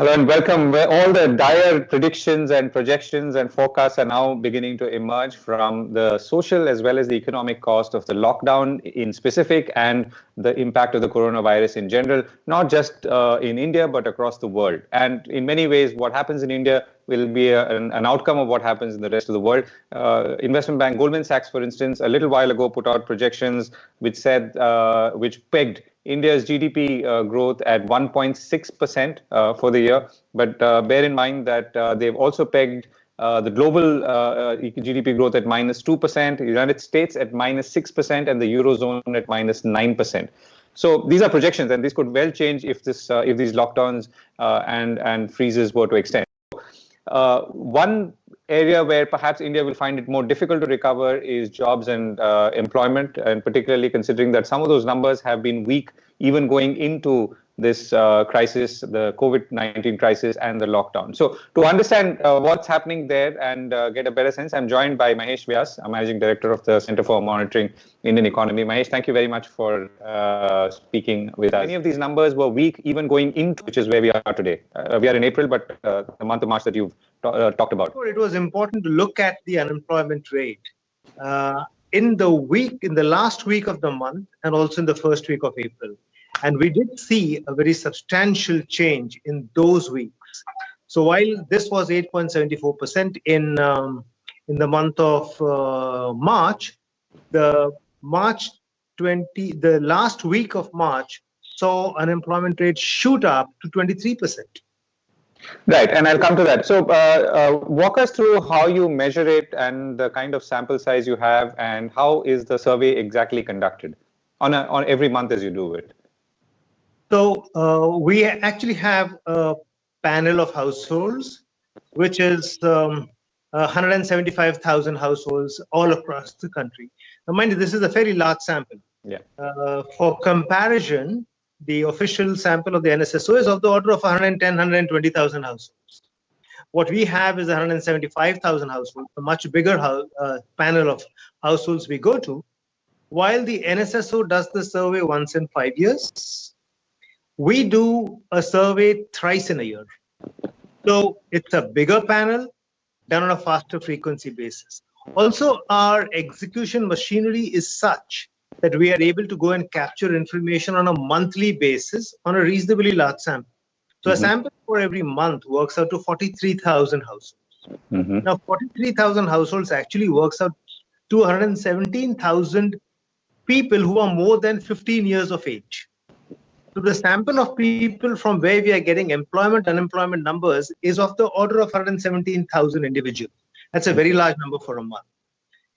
Hello and welcome. Where all the dire predictions and projections and forecasts are now beginning to emerge from the social as well as the economic cost of the lockdown in specific and the impact of the coronavirus in general, not just in India, but across the world. And in many ways, what happens in India will be an outcome of what happens in the rest of the world. Investment bank Goldman Sachs, for instance, a little while ago put out projections which pegged India's GDP growth at 1.6% for the year. But bear in mind that they've also pegged the global GDP growth at -2%, the United States at -6%, and the Eurozone at -9%. So these are projections, and this could well change if these lockdowns and freezes were to extend. One area where perhaps India will find it more difficult to recover is jobs and employment, and particularly considering that some of those numbers have been weak even going into this crisis, the COVID-19 crisis and the lockdown. So to understand what's happening there and get a better sense, I'm joined by Mahesh Vyas, Managing Director of the Center for Monitoring Indian Economy. Mahesh, thank you very much for speaking with us. Many of these numbers were weak even going into, which is where we are today. We are in April, but the month of March that you've talked about. It was important to look at the unemployment rate in the last week of the month and also in the first week of April. And we did see a very substantial change in those weeks. So while this was 8.74% in the month of March, the last week of March saw unemployment rate shoot up to 23%. Right, and I'll come to that. So walk us through how you measure it and the kind of sample size you have, and how is the survey exactly conducted on every month as you do it? So we actually have a panel of households, which is 175,000 households all across the country. Now, mind you, this is a very large sample. Yeah. For comparison, the official sample of the NSSO is of the order of 110, 120,000 households. What we have is 175,000 households, a much bigger panel of households we go to, while the NSSO does the survey once in 5 years. We do a survey thrice in a year. So it's a bigger panel done on a faster frequency basis. Also, our execution machinery is such that we are able to go and capture information on a monthly basis on a reasonably large sample. So a sample for every month works out to 43,000 households. Now, 43,000 households actually works out to 117,000 people who are more than 15 years of age. So the sample of people from where we are getting employment, unemployment numbers is of the order of 117,000 individuals. That's a very large number for a month.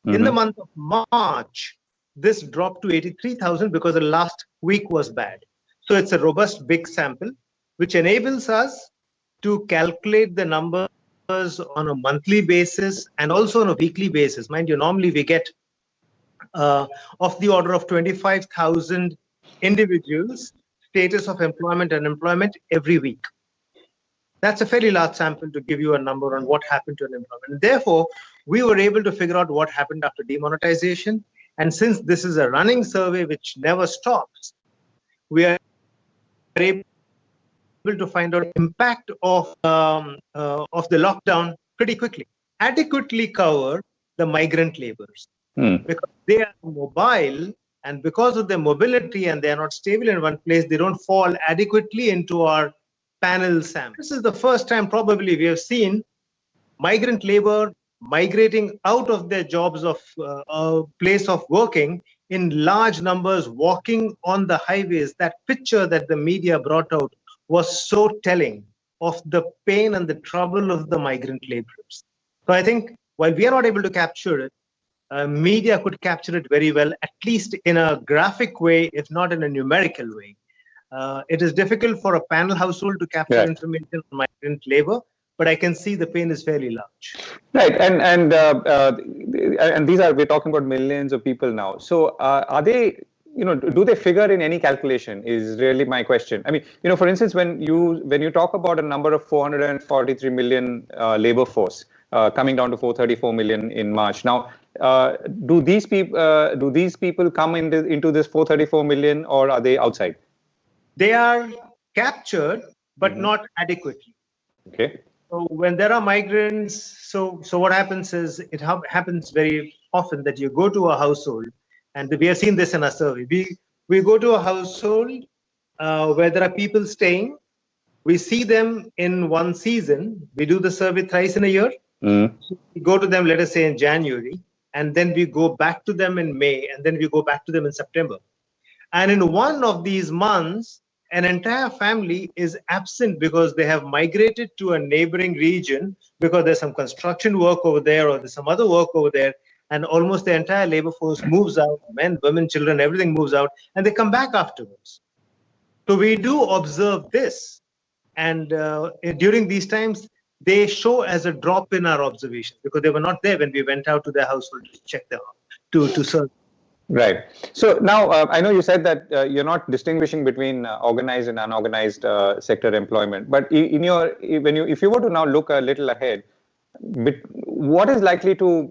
In the month of March, this dropped to 83,000 because the last week was bad. So it's a robust, big sample, which enables us to calculate the numbers on a monthly basis and also on a weekly basis. Mind you, normally we get of the order of 25,000 individuals status of employment and unemployment every week. That's a fairly large sample to give you a number on what happened to unemployment. And therefore, we were able to figure out what happened after demonetization. And since this is a running survey which never stops, we are able to find out the impact of the lockdown pretty quickly. Adequately cover the migrant laborers because they are mobile. And because of their mobility and they are not stable in one place, they don't fall adequately into our panel sample. This is the first time probably we have seen migrant labor migrating out of their jobs of place of working in large numbers, walking on the highways. That picture that the media brought out was so telling of the pain and the trouble of the migrant laborers. So I think while we are not able to capture it, media could capture it very well, at least in a graphic way, if not in a numerical way. It is difficult for a panel household to capture information on migrant labor, but I can see the pain is fairly large. Right, and we're talking about millions of people now. So are they, do they figure in any calculation is really my question. I mean, for instance, when you talk about a number of 443 million labor force coming down to 434 million in March. Now, do these people come into this 434 million, or are they outside? They are captured, but not adequately. Okay. So when there are migrants, so what happens is happens very often that you go to a household, and we have seen this in our survey. We go to a household where there are people staying. We see them in one season. We do the survey thrice in a year. Mm. We go to them, let us say in January, and then we go back to them in May, and then we go back to them in September. And in one of these months, an entire family is absent because they have migrated to a neighboring region because there's some construction work over there or there's some other work over there. And almost the entire labor force moves out, men, women, children, everything moves out, and they come back afterwards. So we do observe this. And during these times, they show as a drop in our observations because they were not there when we went out to their household to check them out, to serve. Right. So now I know you said that you're not distinguishing between organized and unorganized sector employment, but if you were to now look a little ahead, what is likely to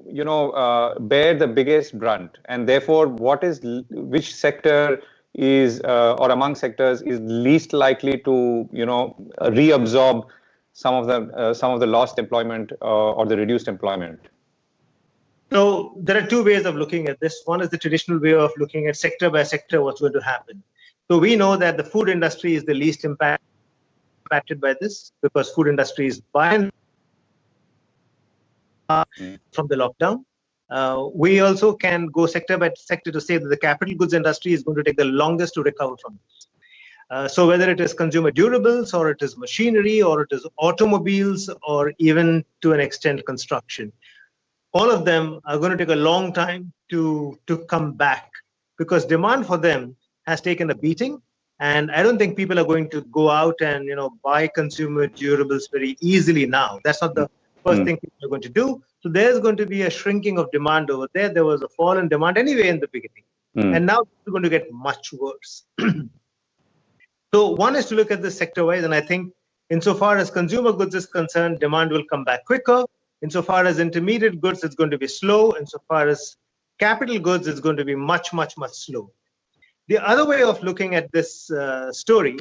bear the biggest brunt, and therefore which sector is or among sectors is least likely to reabsorb some of the lost employment or the reduced employment? So there are two ways of looking at this. One is the traditional way of looking at sector by sector what's going to happen. So we know that the food industry is the least impacted by this because food industry is by and from the lockdown. We also can go sector by sector to say that the capital goods industry is going to take the longest to recover from this. So whether it is consumer durables or it is machinery or it is automobiles or even to an extent construction, all of them are going to take a long time to come back because demand for them has taken a beating. And I don't think people are going to go out and buy consumer durables very easily now. That's not the first thing people are going to do. So there's going to be a shrinking of demand over there. There was a fall in demand anyway in the beginning. And now it's going to get much worse. So one is to look at this sector-wise. And I think insofar as consumer goods is concerned, demand will come back quicker. Insofar as intermediate goods, it's going to be slow. Insofar as capital goods, it's going to be much, much, much slow. The other way of looking at this story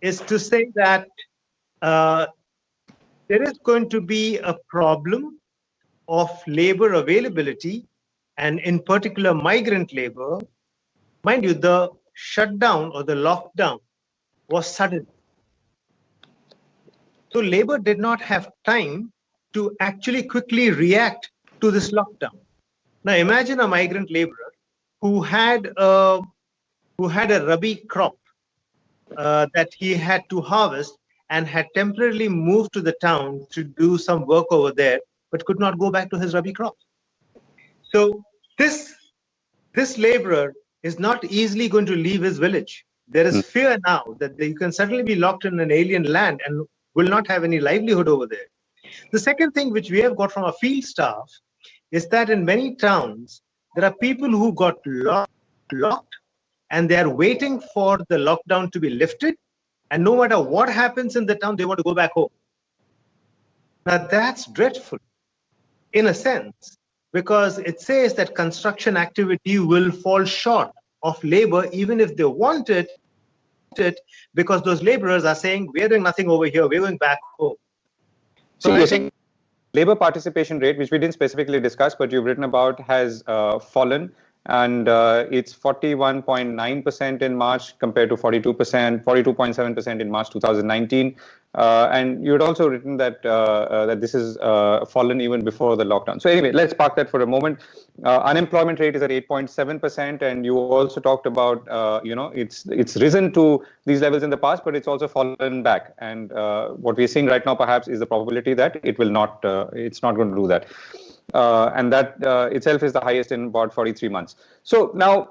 is to say that there is going to be a problem of labor availability, and in particular migrant labor. Mind you, the shutdown or the lockdown was sudden. So labor did not have time to actually quickly react to this lockdown. Now imagine a migrant laborer who had a rabi crop that he had to harvest and had temporarily moved to the town to do some work over there, but could not go back to his rabi crop. So this laborer is not easily going to leave his village. There is fear now that you can suddenly be locked in an alien land and will not have any livelihood over there. The second thing which we have got from our field staff is that in many towns, there are people who got locked and they are waiting for the lockdown to be lifted. And no matter what happens in the town, they want to go back home. Now that's dreadful in a sense, because it says that construction activity will fall short of labor even if they want it, because those laborers are saying, we're doing nothing over here, we're going back home. So you're saying labor participation rate, which we didn't specifically discuss, but you've written about, has fallen, and it's 41.9% in March compared to 42.7% in March 2019. And you had also written that that this is fallen even before the lockdown. So anyway, let's park that for a moment. Unemployment rate is at 8.7%, and you also talked about it's risen to these levels in the past, but it's also fallen back. And what we're seeing right now, perhaps, is the probability that it will not. It's not going to do that. And that itself is the highest in about 43 months. So now,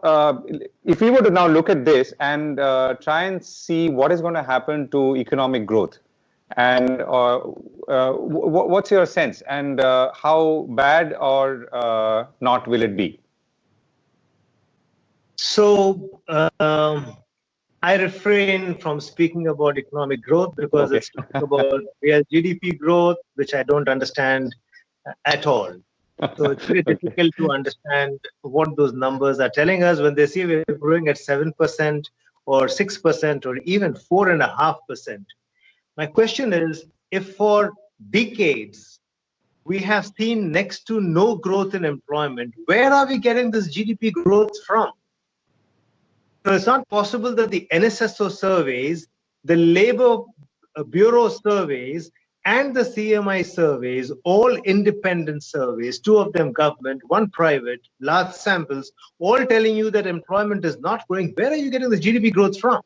if we were to now look at this and try and see what is going to happen to economic growth, and what's your sense, and how bad or not will it be? So I refrain from speaking about economic growth because it's talking about real GDP growth, which I don't understand at all. So it's very difficult to understand what those numbers are telling us when they say we're growing at 7% or 6% or even 4.5%. My question is, if for decades we have seen next to no growth in employment, where are we getting this GDP growth from? So it's not possible that the NSSO surveys, the Labor Bureau surveys, and the CMI surveys, all independent surveys, 2 of them government, 1 private, large samples, all telling you that employment is not growing. Where are you getting the GDP growth from?